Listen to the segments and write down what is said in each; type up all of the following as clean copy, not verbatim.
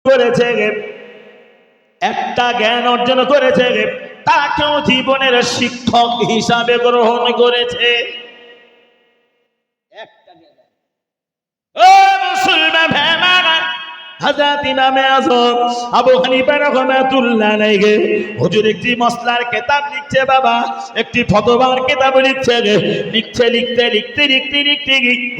করেছে, একটা জ্ঞান অর্জন করেছে, তাকেও জীবনের শিক্ষক হিসাবে গ্রহণ করেছে। একটা জ্ঞান। ও মুসলমান ভাইরা, হযরত ইমামে আযম আবু হানিফা রাহমাতুল্লাহ আলাইহি হুজুর একটি মসলার কিতাব লিখছে বাবা, একটি ফতোয়ার কিতাব লিখছে। লিখতে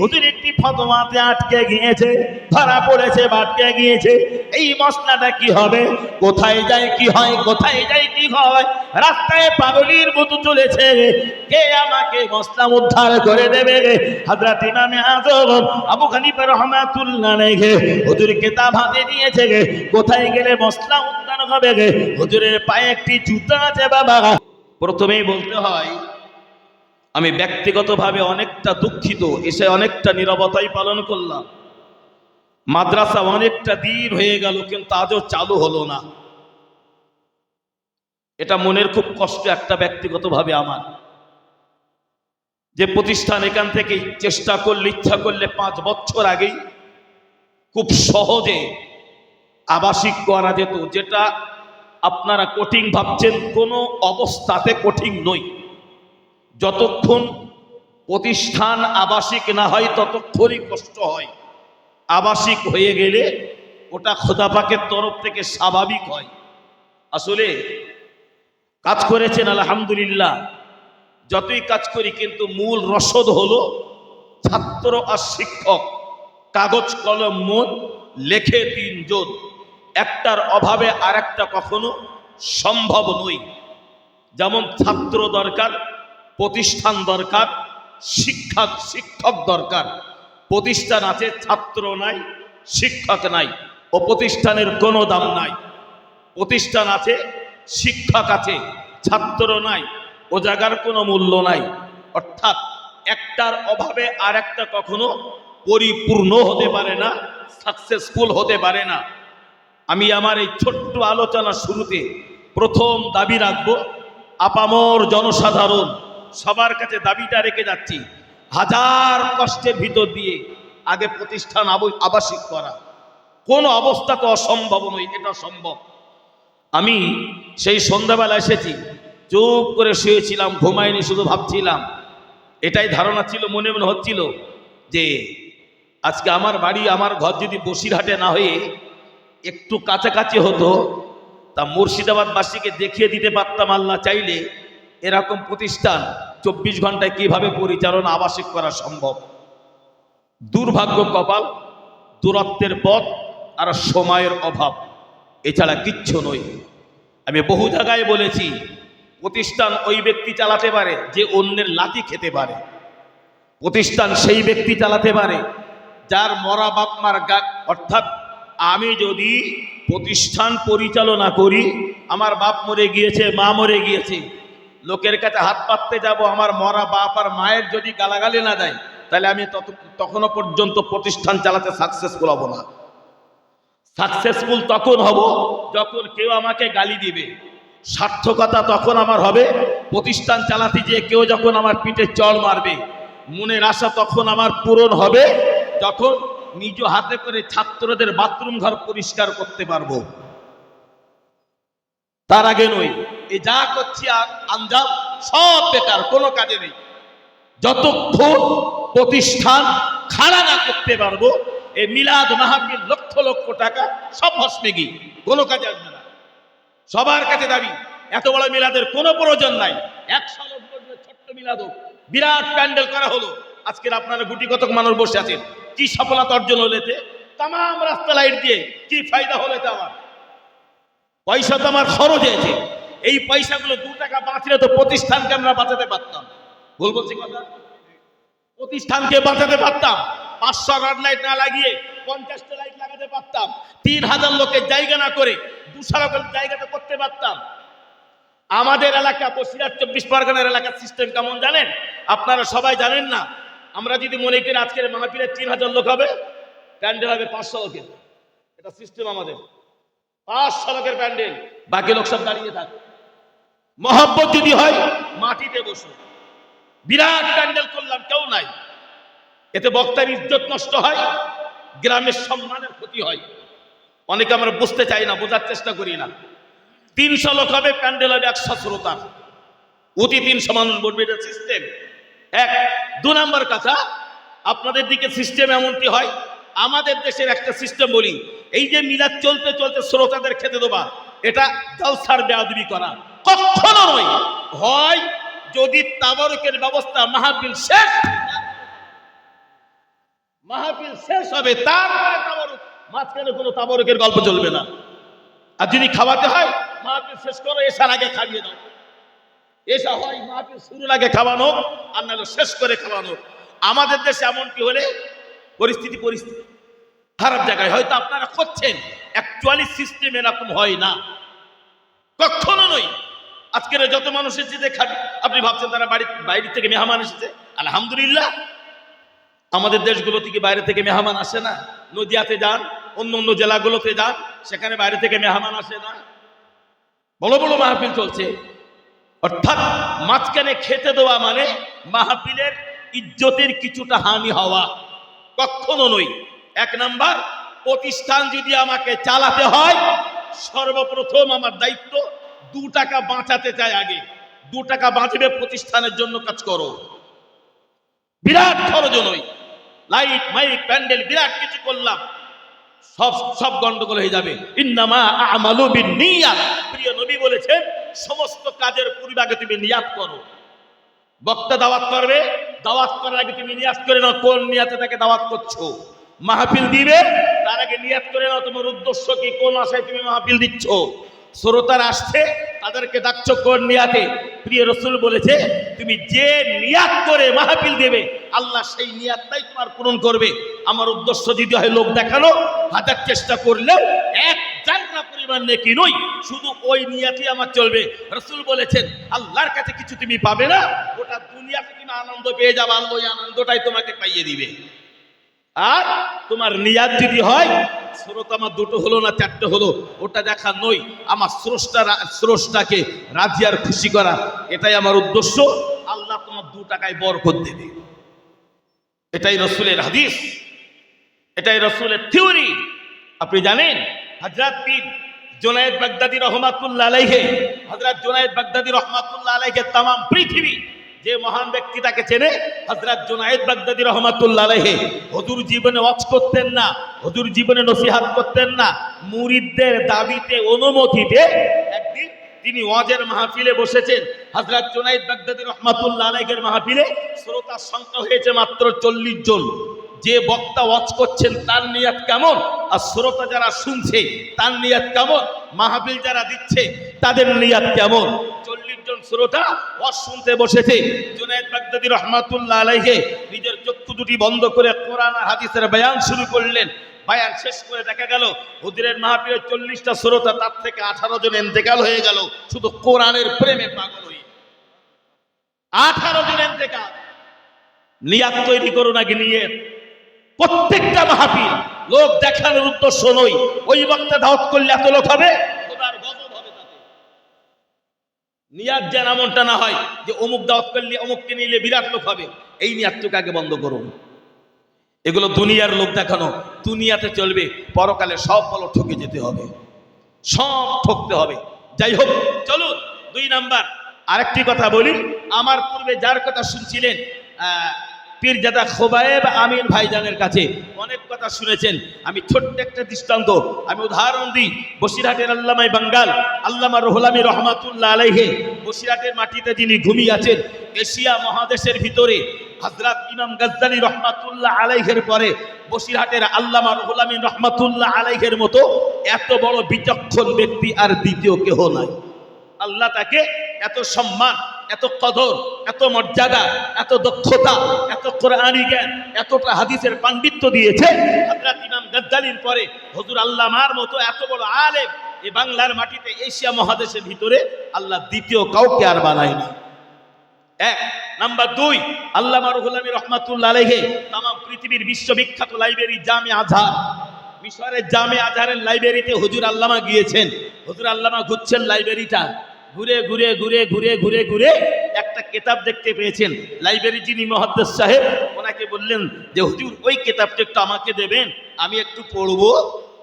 হুজুর একটি ফতোয়াতে আটকে গিয়েছে, ধরা পড়েছে, আটকে গিয়েছে। এই মসলাটা কি হবে, কোথায় যায় কি হয়, কোথায় যায় কি হয়, রাস্তায় পাগলের মতো চলেছে, কে আমাকে মসলা উদ্ধার করে দেবে? হযরত ইমামে আযম আবু হানিফা রাহমাতুল্লাহ আলাইহি হুজুর কিতাব হাতে নিয়েছে, কোথায় গেলে মসলা উদ্ধার হবে? হুজুরের পায়ে একটি জুতা আছে বাবা। প্রথমেই বলতে হয় আমি ব্যক্তিগতভাবে অনেকটা দুঃখিত, এসে অনেকটা নীরবতাই পালন করলাম। মাদ্রাসা অনেকটা দিন হয়ে গেল কিন্তু আজও চালু হলো না। এটা মনের খুব কষ্ট একটা ব্যক্তিগতভাবে আমার, যে প্রতিষ্ঠান এখান থেকে চেষ্টা করলে, ইচ্ছা করলে 5 বছর আগেই খুব সহজে আবাসিক করা যেত, যেটা আপনারা কঠিন ভাবছেন, কোনো অবস্থাতে কঠিন নয়। যতক্ষণ প্রতিষ্ঠান আবাসিক না হয় ততক্ষণই কষ্ট হয়। আবাসিক হয়ে গেলে ওটা খোদা পাকের তরফ থেকে স্বাভাবিক হয়। আসলে কাজ করেছেন আলহামদুলিল্লাহ, যতই কাজ করি কিন্তু মূল রসদ হলো ছাত্র আর শিক্ষক, কাগজ কলম মন, লেখে 3 জন, একটার অভাবে আর একটা কখনো সম্ভব নয়। যেমন ছাত্র দরকার, প্রতিষ্ঠান দরকার, শিক্ষক দরকার। প্রতিষ্ঠান আছে, ছাত্র নাই, শিক্ষক নাই, ও প্রতিষ্ঠানের কোনো দাম নাই। প্রতিষ্ঠান আছে, শিক্ষক আছে, ছাত্র নাই, ও জায়গার কোনো মূল্য নাই। অর্থাৎ একটার অভাবে আর একটা কখনো পরিপূর্ণ হতে পারে না, সাকসেসফুল হতে পারে না। আমি আমার এই ছোট্ট আলোচনা শুরুতে প্রথম দাবি রাখবো, আপামর জনসাধারণ সবার কাছে দাবিটা রেখে যাচ্ছি, হাজার কষ্টের ভিতর দিয়ে আগে প্রতিষ্ঠান আবাসিক করা কোন অবস্থা তো অসম্ভব নয়, এটা সম্ভব। আমি সেই সন্ধ্যাবেলা এসেছি, চুপ করে শুয়েছিলাম, ঘুমাইনি, শুধু ভাবছিলাম। এটাই ধারণা ছিল, মনে মনে হচ্ছিল যে আজকে আমার বাড়ি, আমার ঘর যদি বসিরহাটে না হয়ে একটু কাছাকাছি হতো, তা মুর্শিদাবাদবাসীকে দেখিয়ে দিতে পারতাম আল্লাহ চাইলে এরকম প্রতিষ্ঠান 24 ঘন্টায় কিভাবে পরিচালনা আবাসিক করা সম্ভব। দুর্ভাগ্য, কপাল, দূরত্বের পথ আর সময়ের অভাব, এছাড়া কিচ্ছু নয়। আমি বহু জায়গায় বলেছি, প্রতিষ্ঠান ওই ব্যক্তি চালাতে পারে যে অন্যের লাথি খেতে পারে। প্রতিষ্ঠান সেই ব্যক্তি চালাতে পারে যার মরা বাপ মার অর্থাৎ আমি যদি প্রতিষ্ঠান পরিচালনা করি, আমার বাপ মরে গিয়েছে, মা মরে গিয়েছে, লোকের কাছে হাত পাততে যাব, আমার মরা বাপ আর মায়ের যদি গালাগালি না দেয়, তাহলে আমি তখনও পর্যন্ত প্রতিষ্ঠান চালাতে সাকসেসফুল হব না। সাকসেসফুল তখন হব যখন কেউ আমাকে গালি দিবে। সার্থকতা তখন আমার হবে প্রতিষ্ঠান চালাতে গিয়ে কেউ যখন আমার পিঠে চড় মারবে। মনের আশা তখন আমার পূরণ হবে যখন নিজ হাতে করে ছাত্রদের বাথরুম ঘর পরিষ্কার করতে পারবো। তার আগে নয়। এই যা করছি আঞ্জাম সব বেকার, কোনো কাজে নেই। যতক্ষণ প্রতিষ্ঠান খাড়া না করতে পারবো, এই মিলাদ মাহফিল লক্ষ লক্ষ টাকা সব ভস্মে গিয়ে কোনো কাজে আসবে না। সবার কাছে দাবি, এত বড় মিলাদের কোনো প্রয়োজন নাই, 100 লোক বসবে, ছোট্ট মিলাদ, বিরাট প্যান্ডেল করা হলো। আজকের আপনারা গুটি কতক মানুষ বসে আছেন, কি সফলতা অর্জন হলেতে? তাম রাস্তা লাইট দিয়ে কি ফায়দা হলেতে? আমার পয়সা তো আমার খরচ হয়েছে, এই পয়সাগুলো 2 টাকা বাঁচলে তো প্রতিষ্ঠানকে আমরা বাঁচাতে পারতাম। ভুল বলছি কথা? প্রতিষ্ঠানকে বাঁচাতে পারতাম। 500 রড লাইট না লাগিয়ে 50টা লাইট লাগাতে পারতাম। 3000 লোকের জায়গা না করে 200 লোকের জায়গাতে করতে পারতাম। আমাদের এলাকা বসিরহাট 24 পরগনার এলাকার সিস্টেম কেমন জানেন? আপনারা সবাই জানেন না। আমরা যদি মনে করি আজকের মাহফিলে 3000 লোক হবে, প্যান্ডেল হবে 500 লোকের। এটা সিস্টেম আমাদের। 500 লোকের প্যান্ডেল, বাকি লোক সব দাঁড়িয়ে থাকে। মহব্বত যদি হয় মাটিতে বসো। বিরাট প্যান্ডেল করলাম, কেউ নাই, এতে বক্তার ইজ্জত নষ্ট হয়, গ্রামের সম্মানের ক্ষতি হয়। অনেকে আমরা বুঝতে চাই না, বোঝার চেষ্টা করি না। 300 লোক হবে, প্যান্ডেল হবে 100 শ্রোতা, অতি 300 মানুষ বলবে, এটা সিস্টেম। 2 নম্বর কথা, আপনাদের দিকে সিস্টেম এমনটি হয়, আমাদের দেশের একটা সিস্টেম বলি, এই যে মিলাদ চলতে চলতে শ্রোতাদের খেতে দেবা, এটা জলসার বেয়াদবি করা, কখনো নয়। হয় যদি তাবারুকের ব্যবস্থা, মাহফিল শেষ হবে, তারপরে তাবারুক, মাঝখানে কোনো তাবারুকের গল্প চলবে না। আর যদি খাওয়াতে হয়, মাহফিল শেষ করো, এসার আগে খাইয়ে দাও। এসা হয় মাহফিল শুরুর আগে খাওয়ানো, আর নাহলে শেষ করে খাওয়ানো। আমাদের দেশে এমনটি হলে পরিস্থিতি খারাপ জায়গায়। হয়তো আপনারা করছেন, অ্যাকচুয়ালি সিস্টেম এরকম হয় না, কখনো নয়। আজকের যত মানুষ এসেছে খাবি, আপনি ভাবছেন তারা বাইরে থেকে মেহমান এসেছে। আলহামদুলিল্লাহ, আমাদের দেশগুলো থেকে বাইরে থেকে মেহমান আসে না। নদিয়াতে যান, অন্য অন্য জেলাগুলোতে যান, সেখানে বাইরে থেকে মেহমান আসে না। বড় বড় মাহফিল চলছে। অর্থাৎ মাঝখানে খেতে দেওয়া মানে মাহফিলের ইজ্জতের কিছুটা হানি হওয়া, কখনো নয়। 1 নাম্বার, প্রতিষ্ঠান যদি আমাকে চালাতে হয়, সর্বপ্রথম আমার দায়িত্ব 2 টাকা বাঁচাতে চাই। আগে 2 টাকা বাঁচবে, প্রতিষ্ঠানের জন্য কাজ করো। বিরাট খরচ নয়, লাইট মাইক প্যান্ডেল বিরাট কিছু করলাম, সব গন্ডগোল হয়ে যাবে। ইন্নামা আমালু বিন্নিয়াত, প্রিয় নবী বলেছেন, সমস্ত কাজের পূর্বে আগে তুমি নিয়াত করো। বক্তা দাওয়াত করবে, দাওয়াত করার আগে তুমি নিয়াত করে নাও কোন নিয়াতে তাকে দাওয়াত করছো। মাহফিল দিবে, তার আগে নিয়াত করে নাও তোমার উদ্দেশ্য কি, কোন আশায় তুমি মাহফিল দিচ্ছ। শ্রোতারা আসছে, তাদেরকে ডাকছো কোন নিয়াতে। প্রিয় রাসূল বলেছে, তুমি যে নিয়াত করে মাহফিল দেবে, আল্লাহ সেই নিয়াতটাই তোমার পূরণ করবে। আমার উদ্দেশ্য যদি হয় লোক দেখানো, হাজার চেষ্টা করলেও 1 জান্নাত পরিমাণ নেকি নয়, শুধু ওই নিয়াতই আমার চলবে। রাসূল বলেছেন, আল্লাহর কাছে কিছু তুমি পাবে না, ওটা দুনিয়াতে তুমি আনন্দ পেয়ে যাবে, আল্লাহ ওই আনন্দটাই তোমাকে পাইয়ে দিবে। আর তোমার নিয়াত যদি হয়, শ্রোতা আমার 2টো হলো না 4টে হলো, ওটা দেখা নয়, আমার স্রষ্টাকে রাজি আর খুশি করা, এটাই আমার উদ্দেশ্য। আল্লাহ তোমার 2 টাকায় বরকত দেবে। এটাই রাসূলের হাদিস, এটাই রাসূলের থিওরি। আপনি জানেন, হযরত পীর জুনায়েদ বাগদাদী রহমাতুল্লাহ আলাইহি, হযরত জুনায়েদ বাগদাদী রহমাতুল্লাহ আলাইহি तमाम পৃথিবী যে মহান ব্যক্তিটাকে চেনে, হযরত জুনায়েদ বাগদাদী রহমাতুল্লাহ আলাইহি, হুজুর জীবনে ওয়াজ করতেন না, হুজুর জীবনে নসিহত করতেন না, মুরিদদের দাবিতে অনুমতিতে একদিন তিনি ওয়াজের মাহফিলে বসেছেন। হযরত জুনায়েদ বাগদাদী রহমাতুল্লাহ আলাইহির মাহফিলে শ্রোতার সংখ্যা হয়েছে মাত্র 40 জন। যে বক্তা ওয়াজ করছেন তার নিয়ত কেমন, আর শ্রোতা যারা শুনছে তার নিয়ত কেমন, মাহফিল যারা দিচ্ছে তাদের নিয়ত কেমন। 40 জন শ্রোতা ওয়াজ শুনতে বসেছে। জুনায়েদ বাগদাদী রহমাতুল্লাহ আলাইহি নিজের চক্ষু দুটি বন্ধ করে কোরআন আর হাদিসের বয়ান শুরু করলেন। বয়ান শেষ করে দেখা গেল হুজুরের মাহফিলে 40টা শ্রোতা, তার থেকে 18 জন ইন্তেকাল হয়ে গেল, শুধু কোরআনের প্রেমে পাগল হয়ে। 18 জন ইন্তেকাল। নিয়ত তৈরি করুন আগে, নিয়ত। প্রত্যেকটা মাহফিল লোক দেখানোর উদ্দেশ্য নয়, ওই বক্তা দাওয়াত করলে এত লোক হবে, খোদার গজব হবে তাতে। নিয়ত যেন এমনটা না হয় যে অমুক দাওয়াত করলে অমুককে নিলে বিরাট লোক হবে, এই নিয়তটাকে আগে বন্ধ করুন। এগুলো দুনিয়ার লোক দেখানো, দুনিয়াতে চলবে, পরকালে সব বলো ঠকে যেতে হবে, সব ঠকতে হবে। যাই হোক, চলুন 2 নাম্বার আরেকটি কথা বলি। আমার পূর্বে যার কথা শুনছিলেন, পীরজাদা খোবায়েব আমিন ভাইজানের কাছে অনেক কথা শুনেছেন। আমি ছোট্ট একটা দৃষ্টান্ত, আমি উদাহরণ দিই। বসিরহাটের আল্লামায়ে বাঙ্গাল আল্লামা রুহুল আমিন রহমাতুল্লাহ আলাইহি, বসিরহাটের মাটিতে যিনি ঘুমিয়ে আছেন, এশিয়া মহাদেশের ভিতরে হযরত ইমাম গাজ্জালী রহমাতুল্লাহ আলাইহির পরে বসিরহাটের আল্লামা রুহুল আমিন রহমাতুল্লাহ আলাইহির মতো এত বড় বিচক্ষণ ব্যক্তি আর দ্বিতীয় কেহ নাই। আল্লাহ তাকে এত সম্মান, এত কদর, এত মর্যাদা, এত দক্ষতা, এত কোরআনী জ্ঞান, এতটা হাদিসের পাণ্ডিত্য দিয়েছে। হযরত ইমাম গাজ্জালীর পরে হুজুর আল্লামার মতো এত বড় আলেম এই বাংলার মাটিতে, এশিয়া মহাদেশের ভিতরে আল্লাহ দ্বিতীয় কাউকে আর বানায়নি। 1 নাম্বার 2, আল্লামা রুহুল আমিন রহমাতুল্লাহ আলাইহি तमाम পৃথিবীর বিশ্ববিখ্যাত লাইব্রেরি জামে আজহার, মিশরের জামে আজহারের লাইব্রেরিতে হুজুর আল্লামা গিয়েছেন। হুজুর আল্লামা ঘুরছেন লাইব্রেরিটা, ঘুরে ঘুরে ঘুরে ঘুরে ঘুরে ঘুরে একটা কিতাব দেখতে পেয়েছেন। লাইব্রেরি যিনি মুহাদ্দিস সাহেব, ওনাকে বললেন যে হুজুর ওই কিতাবটা একটু আমাকে দেবেন, আমি একটু পড়বো।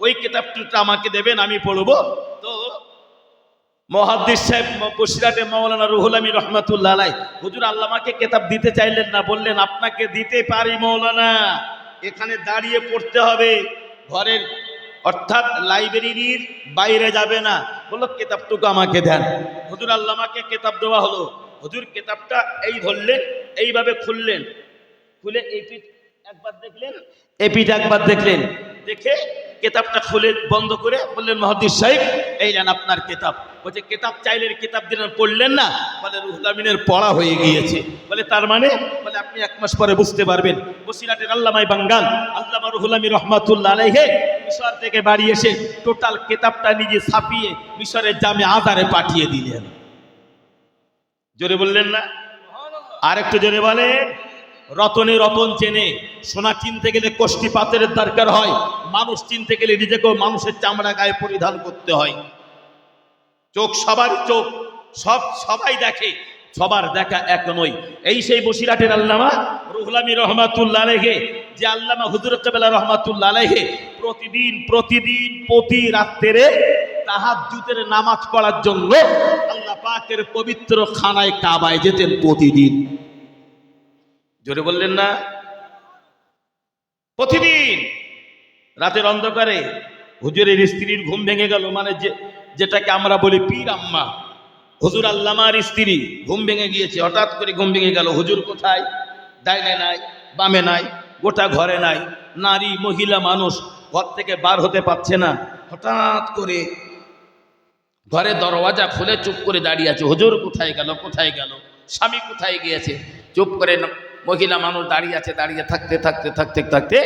ওই কিতাবটা আমাকে দেবেন, আমি পড়বো। তো মুহাদ্দিস সাহেব বসিরহাটে মাওলানা রুহুল আমিন রহমাতুল্লাহ আলাইহি, হুজুর আল্লামাকে কিতাব দিতে চাইলেন না, বললেন আপনাকে দিতে পারি মৌলানা, এখানে দাঁড়িয়ে পড়তে হবে, ঘরের অর্থাৎ লাইব্রেরির বাইরে যাবে না। বললো কিতাবটুকু আমাকে দেন। হুজুর আল্লামাকে কিতাব দেওয়া হলো। হুজুর কিতাবটা এই ধরলেন, এইভাবে খুললেন, খুলে এই পিঠ একবার দেখলেন, এই পিঠ একবার দেখলেন, দেখে কিতাবটা খুলে বন্ধ করে বললেন মুহাদ্দিস সাহেব এই নেন আপনার কিতাব। বলছে কিতাব চাইলেন, কিতাব দিলেন, পড়লেন না? বলে রুহুল আমিনের পড়া হয়ে গিয়েছে। বলে তার মানে? বলে আপনি 1 মাস পরে বুঝতে পারবেন। বসিরহাটের আল্লামাই বাঙ্গাল আল্লামা রুহুল আমিন রহমাতুল্লাহ আলাইহি মিশর থেকে বাড়ি এসে টোটাল কিতাবটা নিজে ছাপিয়ে মিশরের জামে আজারে পাঠিয়ে দিলেন। জোরে বললেন না? আর একটু জোরে বলেন। রতনে রতন চেনে। সোনা চিনতে গেলে কষ্টি পাথরের দরকার হয়, মানুষ চিনতে গেলে নিজেকেও মানুষের চামড়া গায়ে পরিধান করতে হয়। চোখ সবারই চোখ, সবাই দেখে, সবার দেখা এক নয়। এই সেই বসিরহাটের আল্লামা রুহুল আমিন রহমাতুল্লাহ আলাইহি, যে আল্লামা হুজুর কেবলা রহমাতুল্লাহ আলাইহি প্রতিদিন প্রতি রাত্রে তাহাজ্জুদের নামাজ পড়ার জন্য আল্লাহ পাকের পবিত্র খানায় কাবায় যেতেন প্রতিদিন। জোরে বললেন না? প্রতিদিন রাতের অন্ধকারে হুজুরের স্ত্রীর ঘুম ভেঙে গেল, মানে যেটাকে আমরা বলি পীর আম্মা, হুজুর আল্লামার স্ত্রী ঘুম ভেঙে গিয়েছে, হঠাৎ করে ঘুম ভেঙে গেল। হুজুর কোথায়? ডাইনে নাই, বামে নাই, গোটা ঘরে নাই। নারী মহিলা মানুষ ঘর থেকে বার হতে পারছে না। হঠাৎ করে ঘরে দরওয়াজা খুলে চুপ করে দাঁড়িয়ে আছে। হুজুর কোথায় গেল, কোথায় গেল? স্বামী কোথায় গিয়েছে? চুপ করে মহিলা মানুষ দাঁড়িয়ে আছে। দাঁড়িয়ে থাকতে থাকতে থাকতে থাকতে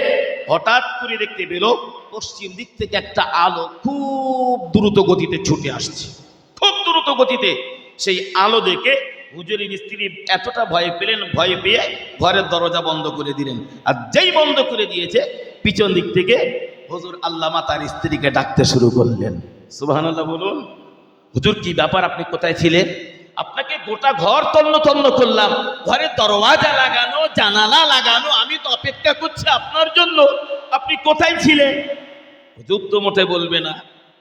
হঠাৎ করে দেখতে পেল পশ্চিম দিক থেকে একটা আলো খুব দ্রুত গতিতে ছুটে আসছে, খুব দ্রুত গতিতে। সেই আলো দেখে হুজুরের স্ত্রী এতটা ভয় পেলেন, ভয় পেয়ে ঘরের দরজা বন্ধ করে দিলেন। আর যেই বন্ধ করে দিয়েছে, পিছন দিক থেকে হুজুর আল্লামা তার স্ত্রীকে ডাকতে শুরু করলেন। সুবহানাল্লাহ বলুন। হুজুর কি ব্যাপার, আপনি কোথায় ছিলেন? আপনাকে গোটা ঘর তন্ন তন্ন করলাম, ঘরের দরওয়াজা লাগানো, জানালা লাগানো, আমি তো অপেক্ষা করছি আপনার জন্য, আপনি কোথায় ছিলেন? হুজুর তো মোটে বলবে না,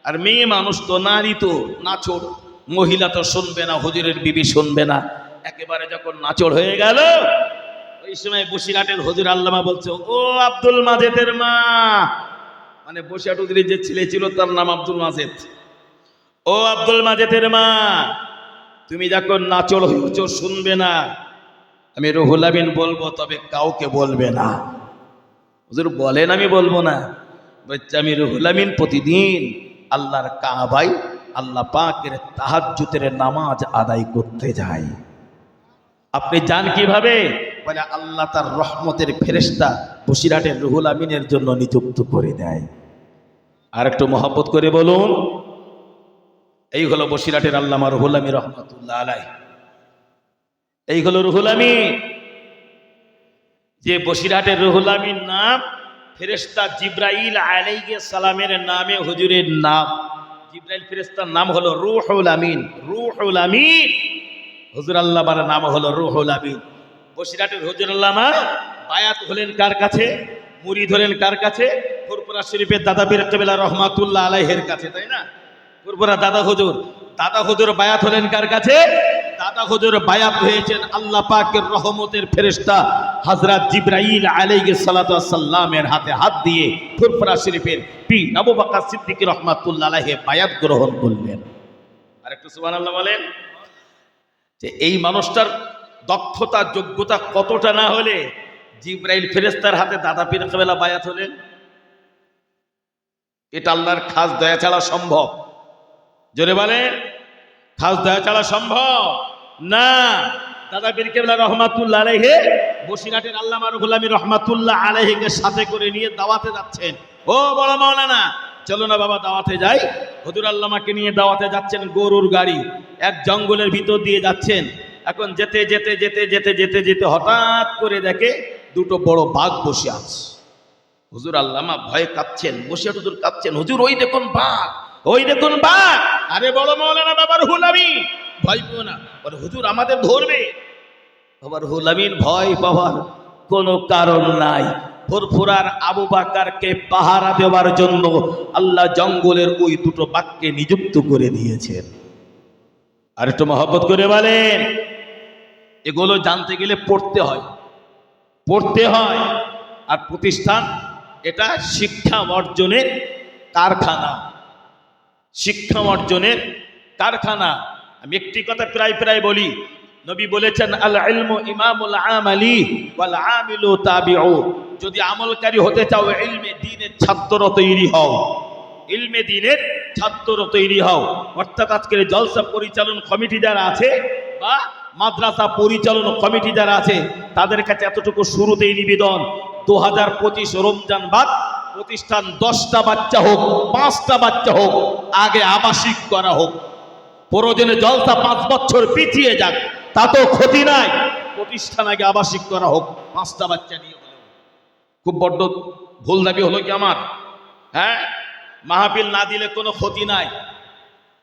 আর মেয়ে মানুষ তো, নারী তো নাচড়, মহিলা তো শুনবে না, হুজুরের বিবি শুনবে না। একেবারে যখন নাচড় হয়ে গেল, ওই সময় বসিরহাটের হুজুর আল্লামা বলছে, ও আব্দুল মাজেদের মা, মানে বসিরহাট হুজুরের যে ছেলে ছিল তার নাম আব্দুল মাজেদ। ও আব্দুল মাজেদের মা, তুমি যখন নাচড় হয়েছ শুনবে না, আমি রুহুল আমিন বলবো, তবে কাউকে বলবে না। হুজুর বলেন আমি বলবো না? বলছে আমি রুহুল আমিন প্রতিদিন আল্লাহর কাবায় আল্লাহ পাকের তাহাজ্জুদের নামাজ আদায় করতে যাই। আপনি যান কিভাবে? বলে আল্লাহ তার রহমতের ফেরেশতা বসিরহাটের রুহুল আমিনের জন্য নিযুক্ত করে দেয়। আর একটু মহব্বত করে বলুন। এই হলো বসিরহাটের আল্লামা রুহুল আমিন রহমাতুল্লাহ আলাইহি। এই হলো রুহুল আমিন। যে বসিরহাটের রুহুল আমিন নাম ফেরেশতা জিবরাইল আলাইহিস সালামের নামে হুজুরের নাম। জিবরাইল ফেরেশতার নাম হলো রুহুল আমিন। রুহুল আমিন হুজুর আল্লামার নাম হলো রুহুল আমিন। বসিরহাটের হুজুর আল্লামা বায়াত হলেন কার কাছে? মুরিদ হলেন কার কাছে? ফুরফুরা শরীফের দাদা পীর কেবলা রহমাতুল্লাহ আলাইহির কাছে, তাই না? ফুরফুরা দাদা হুজুর বায়াত হলেন কার কাছে? দাদা হুজুর বায়াত হয়েছেন আল্লাহ পাকের রহমতের ফেরেশতা হযরত জিবরাইল আলাইহিস সালাতু ওয়াস সালামের হাতে হাত দিয়ে ফুরফুরা শরীফের পীর আবু বকর সিদ্দিক রহমাতুল্লাহ আলাইহি বায়াত গ্রহণ করলেন। আর একটু সুবহানাল্লাহ বলেন। যে এই মানুষটার দক্ষতা যোগ্যতা কতটা না হলে জিবরাইল ফেরেশতার হাতে দাদা পীর কেবলা বায়াত হলেন? এটা আল্লাহর খাস দয়া ছাড়া সম্ভব। জোরে বলেন, খাস দয়া ছাড়া সম্ভব না। দাদা পীর কেবলা রহমাতুল্লাহ আলাইহি বসিরহাটের আল্লামা রুহুল আমিন রহমাতুল্লাহ আলাইহিকে সাথে করে নিয়ে দাওয়াতে যাচ্ছেন। ও বড় মাওলানা, চলো না বাবা দাওয়াতে যাই। হুজুর আল্লামাকে নিয়ে দাওয়াতে যাচ্ছেন গরুর গাড়ি, এক জঙ্গলের ভিতর দিয়ে যাচ্ছেন। এখন যেতে যেতে যেতে যেতে যেতে যেতে হঠাৎ করে দেখে দুটো বড় বাঘ বসে আছে। হুজুর আল্লামা ভয়ে কাঁপছেন, বসিরহাট হুজুর কাঁপছেন, হুজুর ওই দেখুন বাঘ, ওই দেখুন বাঘ। আরে বড় মাওলানা বাবা রুহুল আমিন, ভয় পেও না, বলে হুজুর আমাদের ধরবে। বাবা রুহুল আমিন ভয় পাওয়ার কোনো কারণ নাই। ফুরফুরার আবু বাকারকে পাহারা দেওয়ার জন্য আল্লাহ জঙ্গলের ওই দুটো বাঘকে নিযুক্ত করে দিয়েছেন। আর একটু মহব্বত করে বলেন, এগুলো জানতে গেলে পড়তে হয়, পড়তে হয়। আর প্রতিষ্ঠান এটা শিক্ষা অর্জনের কারখানা, শিক্ষা অর্জনের কারখানা। আমি একটি কথা প্রায় প্রায় বলি, নবী বলেছেন আল ইলমু ইমামুল আমালি ওয়াল আমিলু তাবিউ। যদি আমলকারী হতে চাও ইলমে দ্বীনের ছাত্র তৈরি হও, ইলমে দ্বীনের ছাত্র তৈরি হও। অর্থাৎ আজকের জলসা পরিচালন কমিটি যারা আছে বা মাদ্রাসা পরিচালন কমিটি যারা আছে তাদের কাছে এতটুকু শুরুতেই নিবেদন, 2025 রমজান বাদ প্রতিষ্ঠান 10টা বাচ্চা হোক, 5টা বাচ্চা হোক, আগে আবাসিক করা হোক। প্রয়োজনে জলসা 5 বছর পিছিয়ে যাক, তাতেও ক্ষতি নাই, প্রতিষ্ঠান আগে আবাসিক করা হোক 5টা বাচ্চা নিয়ে। খুব বড্ড ভুল দাবি হলো কি আমার? হ্যাঁ, মাহফিল না দিলে কোনো ক্ষতি নাই,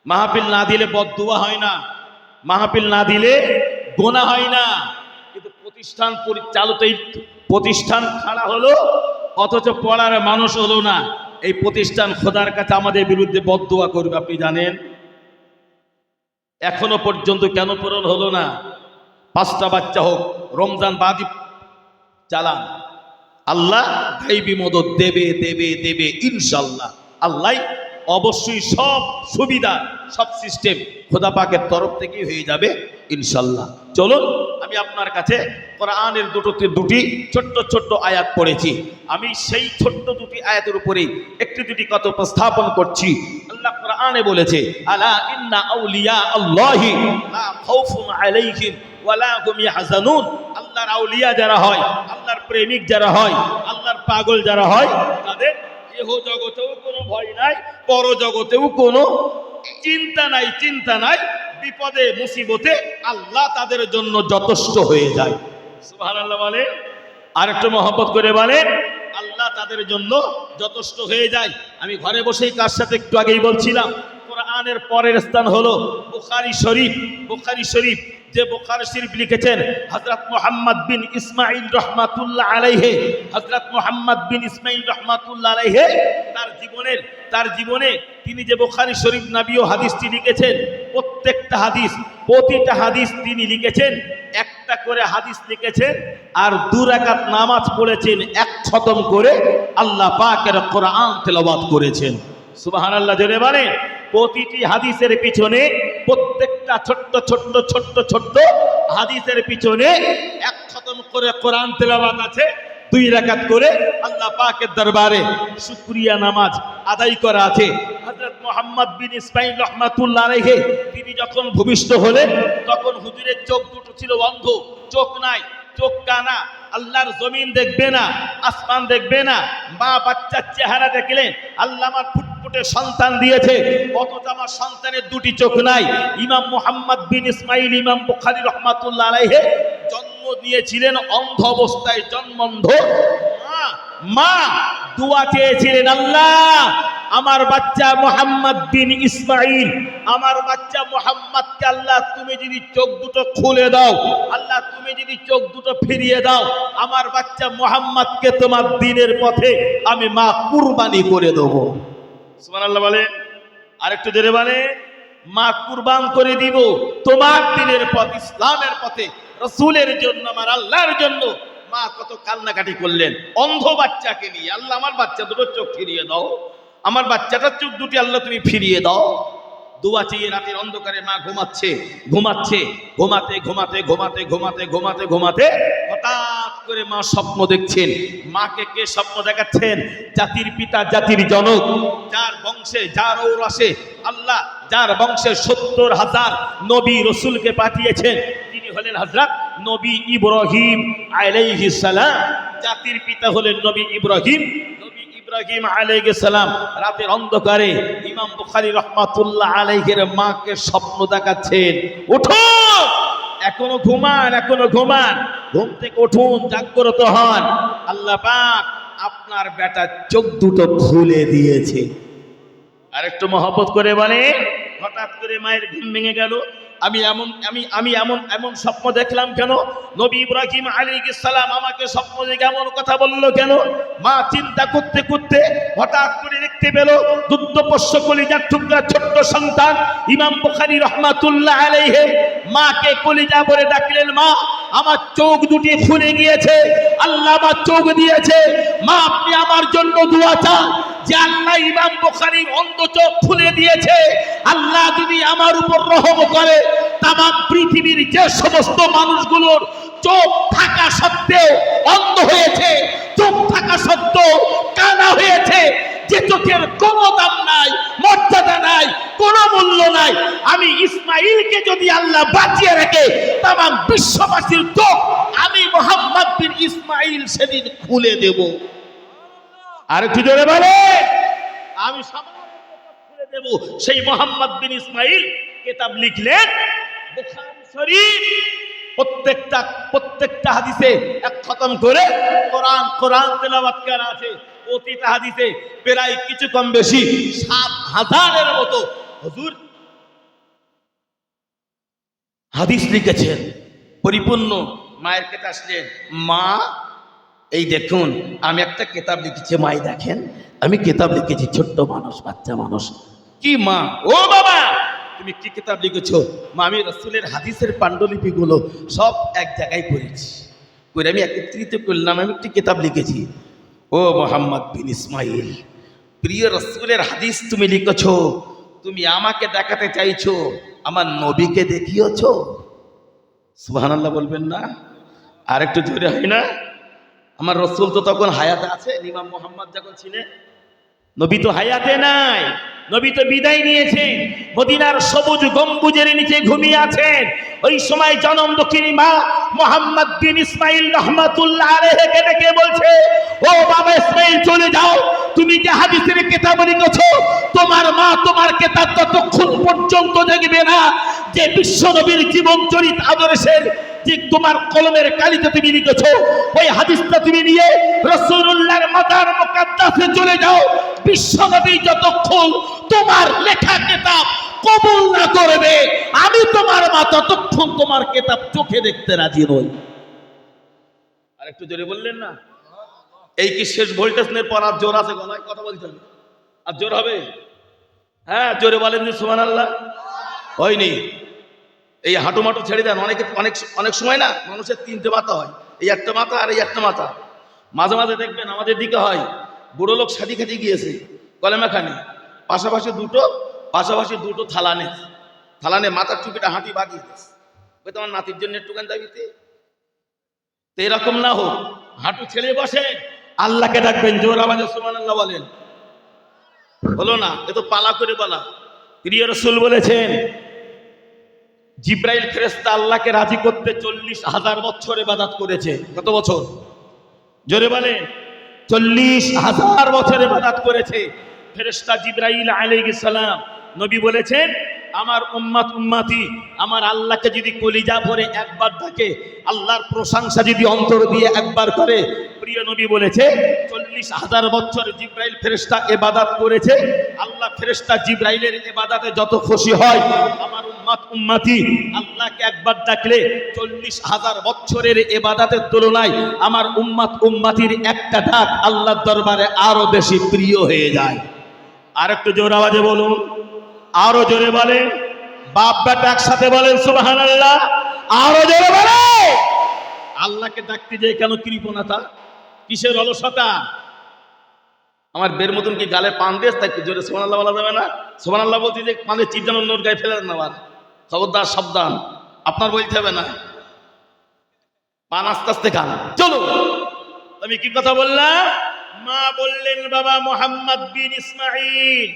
মাহফিল না দিলে বদদুয়া হয় না, মাহফিল না দিলে গোনা হয় না। কিন্তু প্রতিষ্ঠান পরিচালিত, প্রতিষ্ঠান খাড়া হলো অথচ পড়ার মানুষ হলো না, এই প্রতিষ্ঠান খোদার কাছে আমাদের বিরুদ্ধে বদদুয়া করবে। আপনি জানেন এখনো পর্যন্ত কেন পূরণ হলো না? 5টা বাচ্চা হোক, রমজান বাদই চালান, আল্লাহ গায়বী মদদ দেবে দেবে দেবে ইনশাল্লাহ। আল্লাহ অবশ্যই সব সুবিধা, সব সিস্টেম খোদা পাকের তরফ থেকেই হয়ে যাবে ইনশাল্লাহ। চলুন আমি আপনার কাছে কোরআনের দুটি ছোট্ট ছোট্ট আয়াত পড়েছি, আমি সেই ছোট্ট দুটি আয়াতের উপরেই একটি দুটি কথা উপস্থাপন করছি। আল্লাহ কোরআনে বলেছে, আলা ইন্না আউলিয়া আল্লাহি লা খাউফুন আলাইহিম ওয়ালা হুম ইয়াহজানুন। আল্লাহর আউলিয়া যারা হয়, আল্লাহর প্রেমিক যারা হয়, আল্লাহর পাগল যারা হয়, তাদের ইহ জগতেও কোনো ভয় নাই, পর জগতেও কোনো চিন্তা নাই, চিন্তা নাই। বিপদে মুসিবতে আল্লাহ তাদের জন্য যথেষ্ট হয়ে যায়। সুবহানাল্লাহ বলে, আর একটু মহব্বত করে বলে, আল্লাহ তাদের জন্য যথেষ্ট হয়ে যায়। আমি ঘরে বসেই কার সাথে একটু আগেই বলছিলাম, কোরআনের পরের স্থান হলো বুখারী শরীফ। বুখারী শরীফ, যে বুখারী শরীফ লিখেছেন হযরত মুহাম্মদ বিন ইসমাঈল রাহমাতুল্লাহ আলাইহি, হযরত মুহাম্মদ বিন ইসমাঈল রাহমাতুল্লাহ আলাইহি তার জীবনে তিনি যে বুখারী শরীফ নবী ও হাদিসটি লিখেছেন, প্রতিটা হাদিস তিনি লিখেছেন, একটা করে হাদিস লিখেছেন, আর 2 রাকাত নামাজ পড়েছেন, 1 খতম করে আল্লাহ পাকের কোরআন তেলাওয়াত করেছেন। সুবহানাল্লাহ জোরে বলেন। প্রতিটি হাদিসের পিছনে, প্রত্যেকটা ছোট্ট ছোট্ট ছোট্ট ছোট্ট হাদিসের পিছনে 1 খতম করে কোরআন তেলাওয়াত আছে, 2 রাকাত করে আল্লাহ পাকের দরবারে শুকরিয়া নামাজ আদায় করা আছে। হযরত মুহাম্মদ বিন ইসমাঈল রাহমাতুল্লাহ আলাইহি তিনি যখন ভূমিষ্ঠ হলেন তখন হুজুরের চোখ দুটো ছিল অন্ধ, চোখ নাই, চোখ কানা, আল্লাহর জমিন দেখবে না, আসমান দেখবে না। মা বাচ্চার চেহারা দেখলেন, আল্লাহ আমার ফুটফুটে সন্তান দিয়েছে, অথচ আমার সন্তানের 2টি চোখ নাই। ইমাম মুহাম্মদ বিন ইসমাঈল, ইমাম বুখারী রাহমাতুল্লাহ আলাইহি জন্ম নিয়েছিলেন অন্ধ অবস্থায়, জন্মন্ধ। মা দোয়া চেয়েছিলেন, আল্লাহ আমার বাচ্চা মুহাম্মদ বিন ইসমাঈল, আমার বাচ্চা মুহাম্মদকে আল্লাহ তুমি যদি চোখ দুটো খুলে দাও, আল্লাহ তুমি যদি চোখ দুটো ফিরিয়ে দাও, আমার বাচ্চা মুহাম্মদকে তোমার দ্বীনের পথে আমি মা কুরবানি করে দেব। সুবহানাল্লাহ বলে, আরেকটু জোরে বলে, মা কুরবান করে দিব তোমার দ্বীনের পথ, ইসলামের পথে, রাসূলের জন্য, আমার আল্লাহর জন্য। মা কত কান্নাকাটি করলেন অন্ধ বাচ্চাকে নিয়ে, আল্লাহ আমার বাচ্চা দুটো চোখ ফিরিয়ে দাও, আমার বাচ্চাটার চোখ দুটি আল্লাহ তুমি ফিরিয়ে দাও। দোয়া চেয়ে রাতের অন্ধকারে মা ঘুমাচ্ছে, ঘুমাতে ঘুমাতে ঘুমাতে ঘুমাতে ঘুমাতে ঘুমাতে হঠাৎ করে মা স্বপ্ন দেখছেন। মাকে কে স্বপ্ন দেখাচ্ছেন? জাতির পিতা, জাতির জনক, যার বংশে, যার ঔরসে আল্লাহ, যার বংশে 70,000 নবী রসুলকে পাঠিয়েছেন, তিনি হলেন হযরত নবী ইব্রাহিম আলাইহিস সালাম। জাতির পিতা হলেন নবী ইব্রাহিম। ইব্রাহিম আলাইহিস সালাম রাতের অন্ধকারে ইমাম বুখারী রাহমাতুল্লাহ আলাইহির মাকে স্বপ্ন দেখাচ্ছেন, উঠো, এখনো ঘুমান, এখনো ঘুমান, ঘুম থেকে উঠুন, জাগ্রত হন, আল্লাহ পাক আপনার বেটার চোখ দুটো খুলে দিয়েছে। আর একটু মহব্বত করে বলে, হঠাৎ করে মায়ের ঘুম ভেঙে গেল, আমি এমন আমি আমি এমন এমন স্বপ্ন দেখলাম কেন? নবী ইব্রাহিম আলাইহিস সালাম আমাকে স্বপ্ন দেখে এমন কথা বললো কেন? মা চিন্তা করতে করতে হঠাৎ করে দেখতে পেল দুগ্ধপোষ্য কলিজার টুকরা ছোট্ট সন্তান ইমাম বুখারী রাহমাতুল্লাহ আলাইহি মাকে কলিজা বলে ডাকলেন, মা আমার চোখ দুটি খুলে গিয়েছে, আল্লাহ আমার চোখ দিয়েছে, মা আপনি আমার জন্য দোয়া চান যে আল্লাহ ইমাম বুখারীর অন্ধ চোখ খুলে দিয়েছে, আল্লাহ যদি আমার উপর রহম করে তাম পৃথিবীর যে সমস্ত মানুষগুলোর চোখ থাকা সত্ত্বেও অন্ধ হয়েছে, চোখ থাকা সত্ত্বেও কানা হয়েছে, যে চোখের কোনো দাম নাই, মর্যাদা নাই, কোনো মূল্য নাই, আমি ইসমাইলকে যদি আল্লাহ বাঁচিয়ে রাখে তাম বিশ্ববাসীর চোখ আমি মুহাম্মদ বিন ইসমাইল সেদিন খুলে দেব। আর একটু জোরে বলে, আমি খুলে দেব। সেই মুহাম্মদ বিন ইসমাইল কিতাব লিখলেন বুখারী শরীফ, প্রত্যেকটা হাদিসে এক খতম করে কোরআন তেলাওয়াত করা আছে। প্রতিটা হাদিসে প্রায় কিছু কম বেশি ৭,০০০-এর মতো হুজুর হাদিস লিখেছেন পরিপূর্ণ। মায়ের কাছে আসলেন, মা এই দেখুন আমি একটা কিতাব লিখেছি, মাই দেখেন আমি কিতাব লিখেছি, ছোট্ট মানুষ, বাচ্চা মানুষ। কি মা? ও বাবা তুমি কি কিতাব লিখেছো? মা আমি রাসূলের হাদিসের পাণ্ডুলিপিগুলো সব এক জায়গায় করেছি, করে আমি একত্রিত করলাম, আমি একটি কিতাব লিখেছি। ও মুহাম্মদ বিন ইসমাইল, প্রিয় রাসূলের হাদিস তুমি লিখেছো, তুমি আমাকে দেখাতে চাইছো আমার নবীকে দেখিয়েছো? সুবহানাল্লাহ বলবেন না? আর একটু জোরে হয় না? আমার রাসূল তো তখন হায়াতে আছে, ইমাম মুহাম্মদ যখন ছিলেন, নবী তো হায়াতে নাই, নবী তো বিদায় নিয়েছেন, মদিনার সবুজ গম্বুজের নিচে ঘুমিয়ে আছেন। ওই সময় জনম দুঃখিনী মা মুহাম্মদ বিন ইসমাইল রাহমাতুল্লাহ আলাইহিকে ডেকে বলছে, ও বাবা ইসমাইল চলে যাও, তুমি যে হাদিসের কিতাব লিখেছো তোমার মা তোমার কিতাব ততক্ষণ পর্যন্ত দেখবে না যে বিশ্ব নবীর জীবন চরিত আদর্শের যে তোমার কলমের কালিতে তুমি লিখেছো ওই হাদিসটা তুমি নিয়ে রাসূলুল্লাহর মাজার মুকাদ্দাসে চলে যাও। বিশ্ব নবী যতক্ষণ তোমার লেখা কিতাব কবুল না করবে আমি তোমার মা ততক্ষণ তোমার কিতাব চোখে দেখতে রাজি নই। আর একটু জোরে বললেন না? এই কি শেষ ভোল্টেজ নের পর আর জোর আছে গলায়? কথা বলতে হবে, আর জোর হবে? হ্যাঁ জোরে বলেন সুবহানাল্লাহ। হয়নি এই হাঁটুমাটু ছেড়ে দেন। অনেক সময় না মানুষের তিনটে মাথা হয়, এই একটা মাথা আর এই একটা মাথা। মাঝে মাঝে দেখবেন আমাদের দিকে হয় বুড়ো লোক শাদি খাতি গিয়েছে কলেমাখানে, পাশাপাশি দুটো থালানে মাথার টুপিটা হাঁটি বাঁধিয়ে দিয়েছে, তোমার নাতির জন্য একটুখান দাবিতে। তো এরকম না হোক, হাঁটু ছেড়ে বসে আল্লাহকে ডাকবেন, জোর আওয়াজে সুবহানাল্লাহ বলেন। হলো না, এ তো পালা করে বলা। প্রিয় রাসূল বলেছেন জিব্রাইল ফেরেশতা আল্লাহকে রাজি করতে ৪০,০০০ বছর ইবাদত করেছে। কত বছর? জোরে বলেন। ৪০,০০০ বছর ইবাদত করেছে ফেরেশতা জিব্রাইল আলাইহিস সালাম। নবী বলেছেন আমার উম্মতি আমার আল্লাহকে যদি কলিজা ভরে একবার ডাকে, আল্লাহর প্রশংসা যদি অন্তর দিয়ে একবার করে, প্রিয় নবী বলেছে ৪০,০০০ বছর জিব্রাইল ফেরেশতা ইবাদত করেছে। আল্লাহ ফেরেশতা জিব্রাইলের ইবাদতে যত খুশি হয়, আমার উম্মতি আল্লাহকে একবার ডাকলে ৪০,০০০ বছরের ইবাদতের তুলনায় আমার উম্মতির একটা ডাক আল্লাহর দরবারে আরো বেশি প্রিয় হয়ে যায়। আর একটু জোর আওয়াজে বলুন, আরো জোরে বলেন। বাপ বেটা একসাথে বলেন সুবহানাল্লাহ। আরো জোরে বলে। আল্লাহকে ডাকতে যে কেন কৃপণতা, কিসের অলসতা? আমার বের মতন কি গালে পান দিয়ে তাই জোরে সুবহানাল্লাহ বলা যাবে না? সুবহানাল্লাহ বলতে যে পানে চিপজানো নোট গায়ে ফেলে না, আবার খবরদার সাবধান, আপনার বলতে হবে না, পান আস্তে আস্তে খান। চলো, আমি কি কথা বললাম? মা বললেন বাবা মুহাম্মদ বিন ইসমাইল,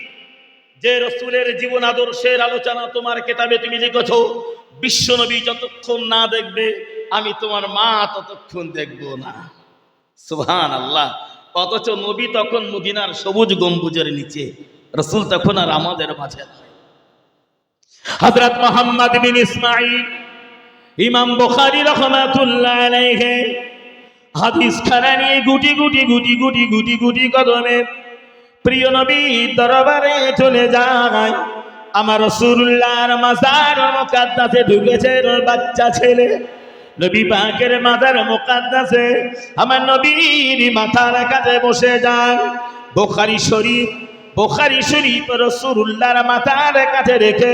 যে রাসূলের জীবন আদর্শের আলোচনা তোমার কিতাবে তুমি লিখেছো, বিশ্ব নবী যতক্ষণ না দেখবে আমি তোমার মা ততক্ষণ দেখব না। সুবহানাল্লাহ। অথচ নবী তখন মদিনার সবুজ গম্বুজের নিচে, রাসূল তখন আর আমাদের মাঝে। হযরত মুহাম্মদ বিন ইসমাইল ইমাম বুখারী রাহমাতুল্লাহ আলাইহি হাদিস খানা নিয়ে গুটি গুটি কদমে প্রিয় নবী দরবারে চলে যায়। আমার রাসূলুল্লাহর মাজার মুকাদ্দাসে ঢুকেছে বাচ্চা ছেলে। নবী পাকের মাজার মুকাদ্দাসে আমার নবীর মাথার কাছে বসে যান। বুখারী শরীফ রাসূলুল্লাহর মাথার কাছে রেখে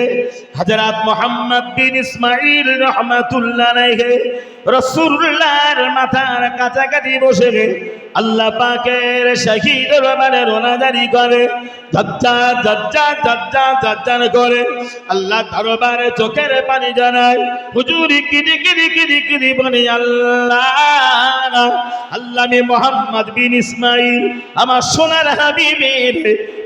হযরত মুহাম্মদ বিন ইসমাঈল রাহমাতুল্লাহ আলাইহি রাসূলুল্লাহর মাথার কাছাকাছি বসে আল্লাহ পাকের শাহী দরবারে রোনাজারি করে, জাজ্জার জাজ্জার জাজ্জার জাজ্জার করে আল্লাহ দরবারে চোখের পানি জানায়। হুজুর কিদি কিদি কিদি কিদি বলে আল্লাহ আমি মুহাম্মদ বিন ইসমাঈল আমার সোনার হাবিবের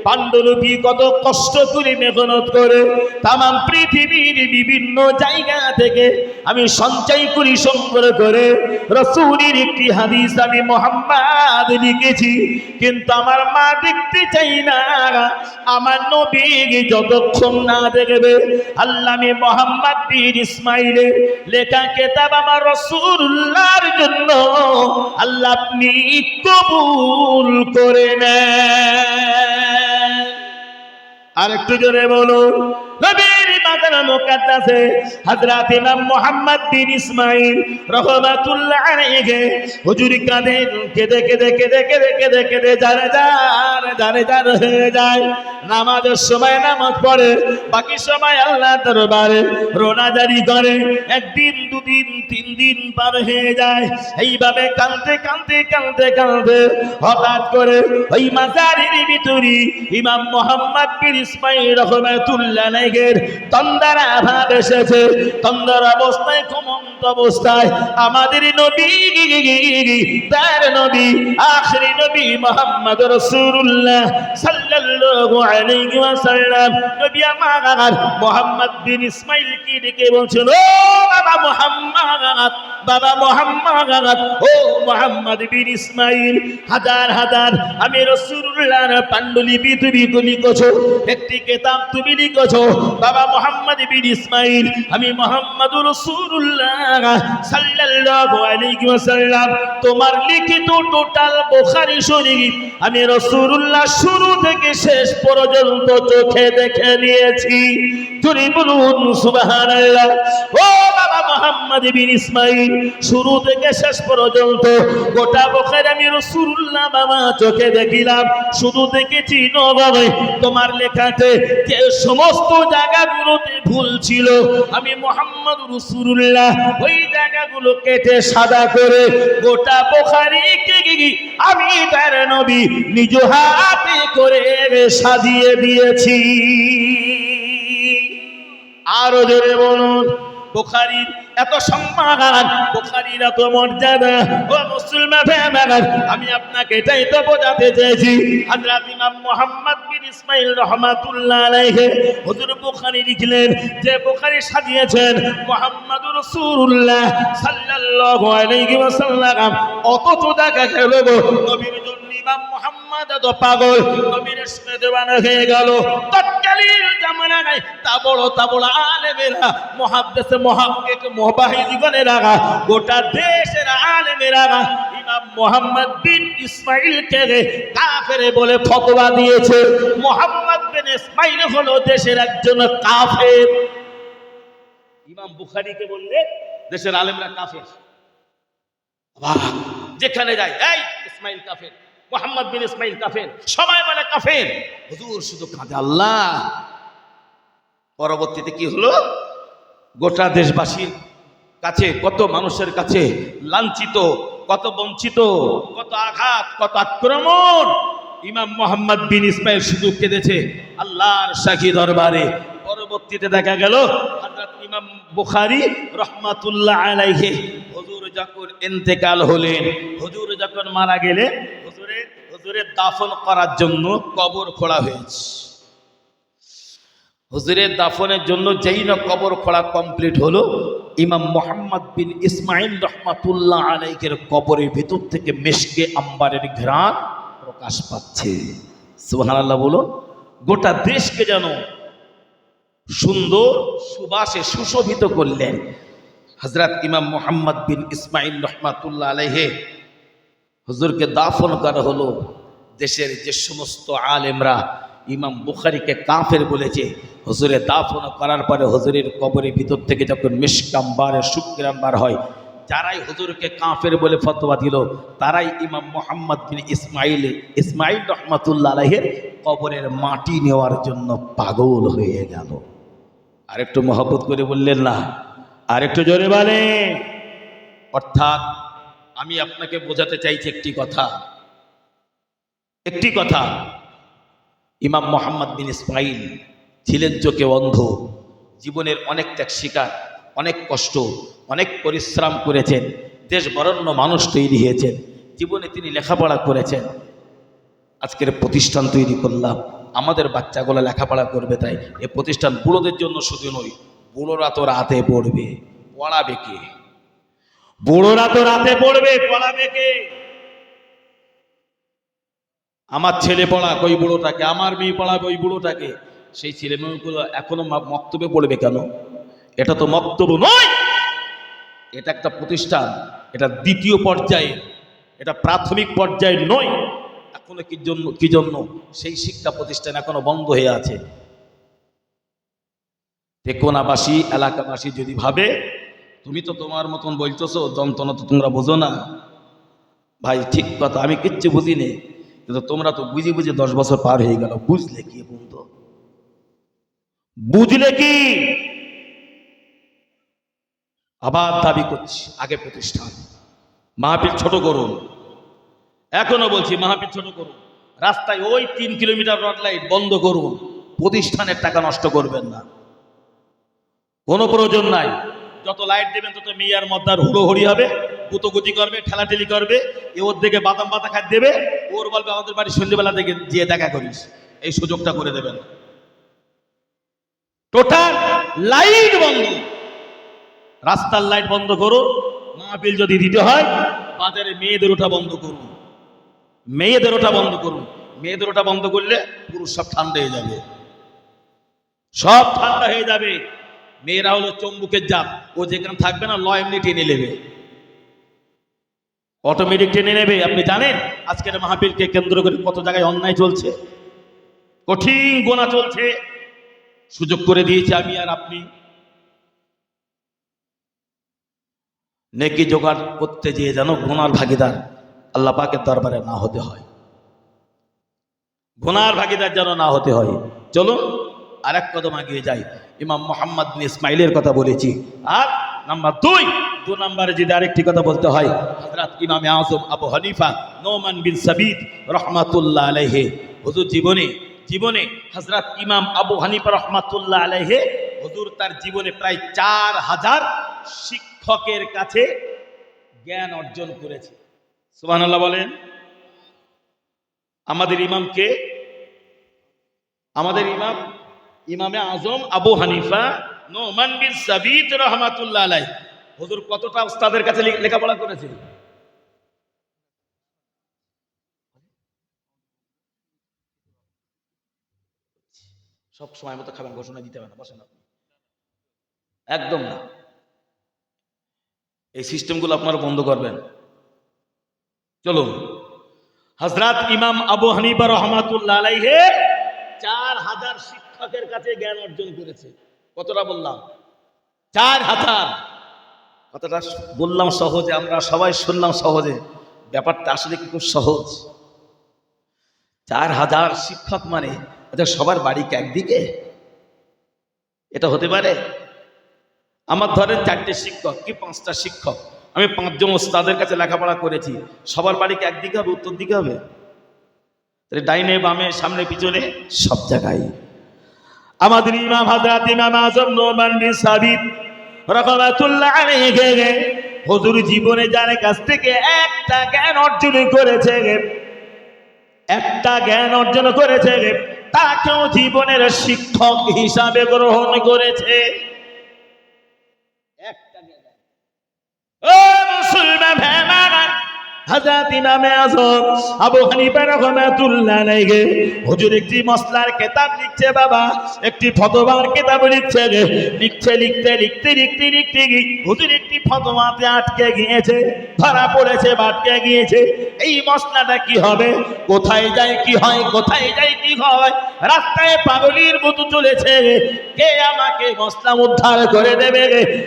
পাণ্ডুলিপি কত কষ্ট করে মেহনত করে তামাম পৃথিবীর বিভিন্ন জায়গা থেকে আমি সঞ্চয় করি, সংগ্রহ করে রাসূলের একটি হাদিস আমি মুহাম্মদ লিখেছি, কিন্তু আমার মা দেখতে চাই না। আমার নবী যতক্ষণ না দেখবে আল্লাহ আমি মুহাম্মদ বিন ইসমাঈলের লেখা কিতাব আমার রাসূলুল্লাহর জন্য আল্লাহ আপনি কবুল করে নেন। আর একটু জোরে বলুন। নবীর মাজার মুকাদ্দাসে হযরত ইমাম মুহাম্মদ বিন ইসমাঈল রাহমাতুল্লাহ আলাইহি হুজুর কাঁদেন, কেঁদে কেঁদে কেঁদে কেঁদে কেঁদে কেঁদে জারে হয়ে যায়। নামাজের সময় নামাজ পড়ে, বাকি সময় আল্লাহ দরবারে রোনাজারি করে। একদিন দুদিন তিন দিন পার হয়ে যায়। এইভাবে কাঁদতে কাঁদতে কাঁদতে কাঁদতে হঠাৎ করে ওই মাজারের ভিতরে ইমাম মুহাম্মদ বিন ইসমাঈল রাহমাতুল্লাহ আলাইহির তন্দারা ভাব এসেছে। তন্দার অবস্থায়, ঘুমন্ত অবস্থায় আমাদের নবী, তার নবী, আখিরি নবী মুহাম্মদ রাসূলুল্লাহ সাল্লাল্লাহু আলাইহি ওয়াসাল্লাম নবী আমার মুহাম্মদ বিন ইসমাঈল কি ডেকে বলছেন, ও বাবা মুহাম্মদ, বাবা মুহাম্মদ, ও মুহাম্মদ বিন ইসমাঈল, হাজার হাজার আমি রাসূলুল্লাহর পাণ্ডুলিপি তুমি লিখেছো, একটি কিতাব তুমি লিখেছো বাবা মুহাম্মদ বিন ইসমাঈল, আমি মুহাম্মদুর রাসূলুল্লাহ সাল্লাল্লাহু আলাইহি ওয়াসাল্লাম তোমার লিখিত টোটাল বুখারী শরীফ আমি রাসূলুল্লাহ শুরু থেকে শেষ পর্যন্ত চোখে দেখে নিয়েছি। তুমি বলুন সুবহানাল্লাহ। ও বাবা মুহাম্মদ বিন ইসমাঈল, শুরু থেকে শেষ পর্যন্ত গোটা বুখারী আমি রাসূলুল্লাহ বাবা চোখে দেখিলাম। শুধু দেখেছি নবী তোমার লেখাতে যে সমস্ত জায়গাগুলোতে ভুল ছিল আমি মুহাম্মদ রাসূলুল্লাহ ওই জায়গাগুলো কেটে সাদা করে গোটা বুখারীকে আমি তার নবী নিজ হাতে করে সাজিয়ে দিয়েছি। আরো জোরে বলুন। বুখারীর এত সম্মান, বুখারীর এত মর্যাদা, ও মুসলমান আমি আপনাকে এটাই তো বোঝাতে চেয়েছি। হযরত ইমাম মুহাম্মদ বিন ইসমাঈল রাহমাতুল্লাহ আলাইহি হুজুর বুখারী লিখলেন যে বুখারী সাজিয়েছেন মুহাম্মদুর রাসূলুল্লাহ সাল্লাল্লাহু আলাইহি ওয়াসাল্লাম। অত দেখা গেল নবীর জন্য ইমাম মুহাম্মদ এত পাগল, নবীর ইশকে দেওয়ানা হয়ে গেল। তৎকালীন জামানায় তা বড় আলেমেরা, মুহাদ্দিস, মুহাক্কিক, মুবাহিদিগণেরা, গোটা দেশের আলেমেরা ইমাম মুহাম্মদ বিন ইসমাঈলকে কাফের বলে ফতোয়া দিয়েছে। মুহাম্মদ বিন ইসমাঈল হলো দেশের একজন কাফের। ইমাম বুখারীকে বললে দেশের আলেমরা কাফের। যেখানে যায় এই ইসমাঈল কাফের, মুহাম্মদ বিন ইসমাঈল কাফের, সবাই বলে কাফের। হুজুর শুধু কাঁদে আল্লাহ। পরবর্তীতে কি হলো? গোটা দেশবাসীর কাছে, কত মানুষের কাছে লাঞ্ছিত, কত বঞ্চিত, কত আঘাত, কত আক্রমণ। ইমাম মুহাম্মদ বিন ইসমাঈল শুধু কেঁদেছে আল্লাহর শাহী দরবারে। পরবর্তীতে দেখা গেল হযরত ইমাম বুখারী রাহমাতুল্লাহ আলাইহি হুজুর যখন ইন্তেকাল হলেন, হুজুর যখন মারা গেলেন, হুজুরের দাফন করার জন্য কবর খোঁড়া হয়েছে। হুজুরের দাফনের জন্য যেই না কবর খোঁড়া কমপ্লিট হলো, ইমাম মুহাম্মদ বিন ইসমাঈল রাহমাতুল্লাহ আলাইহির কবরের ভিতর থেকে মিশকে আম্বারের ঘ্রাণ প্রকাশ পাচ্ছে। সুবহানাল্লাহ বলুন। গোটা দেশকে যেন সুন্দর সুবাসে সুশোভিত করলেন। হযরত ইমাম মুহাম্মদ বিন ইসমাঈল রাহমাতুল্লাহ আলাইহি হুজুরকে দাফন করা হলো। দেশের যে সমস্ত আলেমরা ইমাম বুখারীকে কাফের বলেছে। হুজুরে দাফন করার পরে হুজুরের কবরের ভিতর থেকে যখন মিশকাম বার শুকরান বার হয়, যারাই হুজুরকে কাফের বলে ফতোয়া দিল তারাই ইমাম মুহাম্মদ বিন ইসমাইল রহমাতুল্লাহ আলাইহির কবরের মাটি নেওয়ার জন্য পাগল হয়ে গেল। আরেকটু মহব্বত করে বললেন না? আরেকটু জোরে বলে। অর্থাৎ আমি আপনাকে বোঝাতে চাইছি একটি কথা, ইমাম মুহাম্মদ বিন ইসমাইল ছিলেন চোখে অন্ধ, জীবনের অনেক ত্যাগ শিকার, অনেক কষ্ট, অনেক পরিশ্রম করেছেন, দেশ বরেণ্য মানুষ তৈরি হয়েছেন, জীবনে তিনি লেখাপড়া করেছেন। আজকের প্রতিষ্ঠান তৈরি করলাম, আমাদের বাচ্চাগুলো লেখাপড়া করবে, তাই এই প্রতিষ্ঠান বুড়োদের জন্য শুধু নয়, বুড়োরা তো রাতে পড়বে, পড়াবে কে? বুড়োরা তো রাতে পড়বে, পড়াবে কে? আমার ছেলে পড়াক ওই বুড়োটাকে, আমার মেয়ে পড়াবে ওই বুড়োটাকে। সেই ছেলে মেয়েগুলো এখনো মক্তবে পড়বে কেন? এটা তো মক্তব নয়, এটা একটা প্রতিষ্ঠান, এটা দ্বিতীয় পর্যায়ে, এটা প্রাথমিক পর্যায়ে নয়। এখনো কি জন্য সেই শিক্ষা প্রতিষ্ঠান এখনো বন্ধ হয়ে আছে? টেকোনাবাসী, এলাকাবাসী যদি ভাবে তুমি তো তোমার মতন বলতেছো, যন্ত্রণা তো তোমরা বোঝো না। ভাই ঠিক কথা, আমি কিচ্ছু বুঝি নে, কিন্তু তোমরা তো বুঝে 10 বছর পার হয়ে গেল, বুঝলে কি বন্ধু? বুঝলে কি? আবার দাবি করছি আগে প্রতিষ্ঠান, মাহফিল ছোট করুন। এখনো বলছি মাহফিল ছোট করুন, রাস্তায় ওই 3 কিলোমিটার রড লাইট বন্ধ করুন, প্রতিষ্ঠানের টাকা নষ্ট করবেন না, কোনো প্রয়োজন নাই। যত লাইট দেবেন তত মেয়ার মদ্দার হুড়োহুড়ি হবে, গুতোগুতি করবে, ঠেলাঠেলি করবে, এ ওর দিকে বাদাম পাতা খাই দেবে, ওর বলবে আমাদের বাড়ি সন্ধ্যেবেলা থেকে গিয়ে দেখা করিস, এই সুযোগটা করে দেবেন। টোটাল লাইট বন্ধ, রাস্তার লাইট বন্ধ করুন। মাহফিল যদি দিতে হয় বাজারে মেয়েদের ওঠা বন্ধ করুন, মেয়েদের ওঠা বন্ধ করুন। মেয়েদের ওঠা বন্ধ করলে পুরুষ সব ঠান্ডা হয়ে যাবে, সব ঠান্ডা হয়ে যাবে। মেয়েরা হলো চম্বুকের জাত, ও যেখানে থাকবে না ল এমনি টেনে নেবে, অটোমেটিক টেনে নেবে। আপনি জানেন আজকের মাহফিলকে কেন্দ্র করে কত জায়গায় অন্যায় চলছে, কঠিন গোনা চলছে। সুযোগ করে দিয়েছি আমি আর আপনি, নেকি জোগাড় করতে যেয়ে যেন গুনার ভাগিদার আল্লাহ পাকের দরবারে না হতে হয়, গুনার ভাগিদার যেন না হতে হয়। চলুন আর এক কদম এগিয়ে যাই। ইমাম মুহাম্মদ বিন ইসমাইলের কথা বলেছি, আর নাম্বার 2 নম্বরে যদি আরেকটি কথা বলতে হয়, হযরত ইমামে আযম আবু হানিফা নোমান বিন সাবিত রহমাতুল্লাহ আলাইহি। হুজুর জীবনে হযরত ইমাম আবু হানিফা রহমাতুল্লাহ আলাইহি, হুজুর তার জীবনে প্রায় 4000 শিক্ষকের কাছে জ্ঞান অর্জন করেছে। সুবহানাল্লাহ বলেন। আমাদের ইমামকে, আমাদের ইমামে আজম আবু হানিফা নোমান বিন সাবিত রহমাতুল্লাহ আলাইহি, হুজুর কতটা উস্তাদের কাছে লেখাপড়া করেছে? সব সময় মতো খাবেন, ঘোষণা দিতে হবে না, বসেন আপনি, একদম না। এই সিস্টেমগুলো আপনারা বন্ধ করবেন। চলুন, হযরত ইমাম আবু হানিফা রহমাতুল্লাহ আলাইহি 4000 শিক্ষকের কাছে জ্ঞান অর্জন করেছে। কতটা বললাম? 4000। কথাটা বললাম সহজে, আমরা সবাই শুনলাম সহজে, ব্যাপারটা আসলে কি খুব সহজ? 4000 শিক্ষক মানে আচ্ছা সবার বাড়ি কি একদিকে? এটা হতে পারে? আমার ধরেন 4টে শিক্ষক কি 5টা শিক্ষক, আমি 5 জন ওস্তাদের কাছে লেখাপড়া করেছি, সবার বাড়ি কি একদিকে হবে, উত্তর দিকে হবে? ডাইনে বামে সামনে পিছনে সব জায়গায়। আমাদের ইমাম হযরত ইমাম আযম নোমান বিন সাবিত রাহমাতুল্লাহ আলাইহি, হুজুর জীবনে যার কাছ থেকে একটা জ্ঞান অর্জন করেছে, একটা জ্ঞান অর্জন করেছে, তাকেও জীবনের শিক্ষক হিসাবে গ্রহণ করেছে। একটা জ্ঞান। ও মুসলমান ভাইরা, হযরত ইমামে আযম আবু হানিফা রাহমাতুল্লাহ আলাইহি হুজুর একটি মসলার কিতাব লিখছে বাবা, একটি ফতোয়ার কিতাব লিখছে। লিখতে হুজুর একটি ফতোয়াতে আটকে গিয়েছে, ধরা পড়েছে, আটকে গিয়েছে। এই মসলাটা কি হবে, কোথায় যায় কি হয়, কোথায় যায় কি হয়, রাস্তায় পাগলের মতো চলেছে। কে আমাকে মসলা উদ্ধার করে দেবে?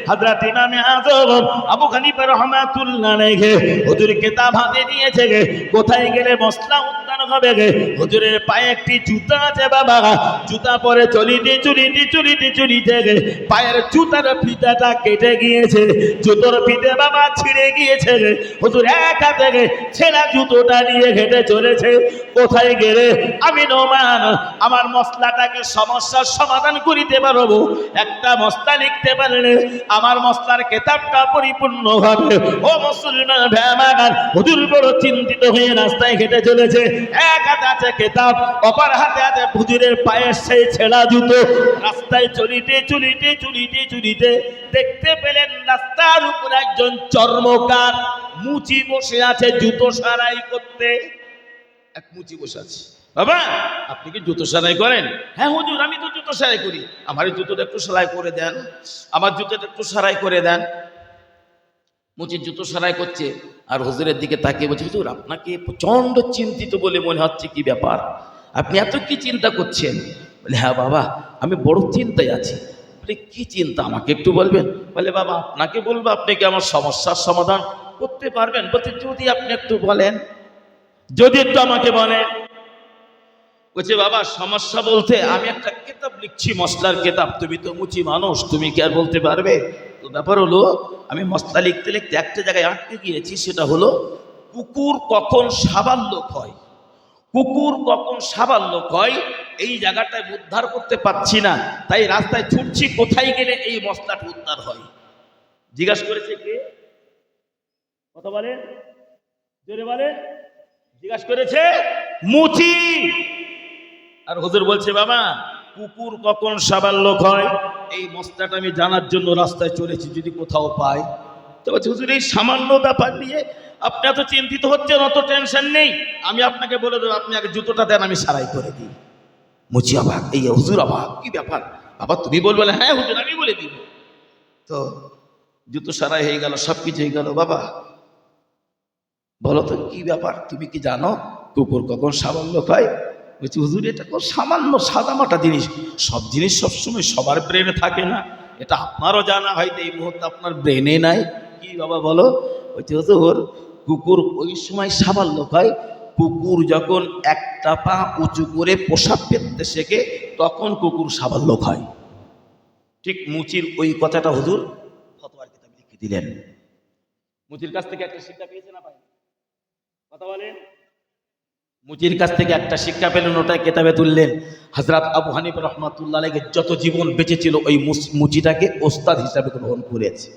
হযরত ইমামে আযম আবু হানিফা রাহমাতুল্লাহ আলাইহি হুজুর কিতাব হাতে নিয়েছে। কোথায় গেলে মসলা উদ্ধার হবে? হুজুরের পায়ে একটি জুতা আছে বাবা, জুতা পরে চলিতে পায়ের জুতার ফিতাটা কেটে গিয়েছে, জুতোর ফিতে বাবা ছিঁড়ে গিয়েছে। হুজুর এক হাতে ছেঁড়া জুতোটা নিয়ে হেঁটে চলেছে। কোথায় গেলে আমি নোমান আমার মসলাটাকে সমস্যার সমাধান করিতে পারবো? একটা মসলা লিখতে পারলে আমার মসলার কিতাবটা পরিপূর্ণ হবে। ও মুসলমান ভাইরা, হুজুর বড় চিন্তিত হয়ে রাস্তায় হেঁটে চলেছে। এক হাতে আছে কিতাব, অপর হাতে আছে হুজুরের পায়ের সেই ছেঁড়া জুতো। রাস্তায় চলিতে দেখতে পেলেন রাস্তার উপর একজন চর্মকার মুচি বসে আছে জুতো সারাই করতে। এক মুচি বসে আছে। বাবা, আপনি কি জুতো সেলাই করেন? হ্যাঁ হুজুর, আমি তো জুতো সেলাই করি। আমার জুতোটা একটু সেলাই করে দেন, আমার জুতোটা একটু সেলাই করে দেন। মুচির জুতো সেলাই করছে আর হুজুরের দিকে তাকিয়ে বলছে, হুজুর আপনাকে প্রচন্ড চিন্তিত বলে মনে হচ্ছে, কি ব্যাপার, আপনি এত কি চিন্তা করছেন? বলে, হ্যাঁ বাবা, আমি বড় চিন্তায় আছি। বলে, কি চিন্তা, আমাকে একটু বলবেন? বলে, বাবা আপনাকে বলবো, আপনি কি আমার সমস্যার সমাধান করতে পারবেন? বলতে, যদি আপনি একটু বলেন, যদি একটু আমাকে বলেন। বলছে, বাবা সমস্যা বলতে আমি একটা কিতাব লিখছি, মসলার কিতাব, তুমি তো মুচি মানুষ, তুমি কি আর বলতে পারবে? তো ব্যাপার হলো, আমি মসলা লিখতে একটা জায়গায় আটকে গিয়েছি, সেটা হলো কুকুর কখন সাবাল্যক হয়, কুকুর কখন সাবাল্যক হয়, এই জায়গাটায় উদ্ধার করতে পারছি না, তাই রাস্তায় ছুটছি, কোথায় গেলে এই মসলাটা উদ্ধার হয়। জিজ্ঞাসা করেছে কে? কথা বলে, জোরে বলে। জিজ্ঞাসা করেছে মুচি। আর হুজুর বলছে, বাবা কুকুর কখন সাবাল্যক হয় এই মসলাটা আমি জানার জন্য রাস্তায় চলেছি, যদি কোথাও পাই। তো বলছে, হুজুর এই সামান্য ব্যাপার নিয়ে আপনি এত চিন্তিত হচ্ছেন, অত টেনশন নেই, আমি আপনাকে বলে দেবো, আপনি আগে জুতোটা দেন, আমি সারাই করে দিই। মুচি অবাক, এই হুজুর অবাক, কি ব্যাপার বাবা তুমি বলবে? হ্যাঁ হুজুর আমি বলে দিব। তো জুতো সারাই হয়ে গেল, সব কিছু হয়ে গেল। বাবা বলো তো কি ব্যাপার, তুমি কি জানো কুকুর কখন সাবাল্যক হয়? বলছি, হুজুর এটা কোন সামান্য সাদামাটা জিনিস, সব জিনিস সবসময় সবার ব্রেনে থাকে না, এটা আপনারও জানা, হয়তো এই মুহূর্তে আপনার ব্রেনে নাই। কি বাবা বলো? বলছে, হুজুর কুকুর ওই সময় সাবাল্যক হয়, কুকুর যখন একটা পা উঁচু করে প্রসাব ফেলতে শেখে, তখন কুকুর সাবাল্যক হয়। ঠিক মুচির ওই কথাটা হুজুর ফতোয়ার কিতাবে লিখে দিলেন। মুচির কাছ থেকে একটা শিক্ষা পেয়েছে না ভাই? কথা বলেন। মুচির কাছ থেকে একটা শিক্ষা পেলেন, ওটা কিতাবে তুললেন। হযরত আবু হানিফা রাহমাতুল্লাহ আলাইহি যত জীবন বেঁচে ছিল, ওই মুচিটাকে ওস্তাদ হিসাবে গ্রহণ করেছে।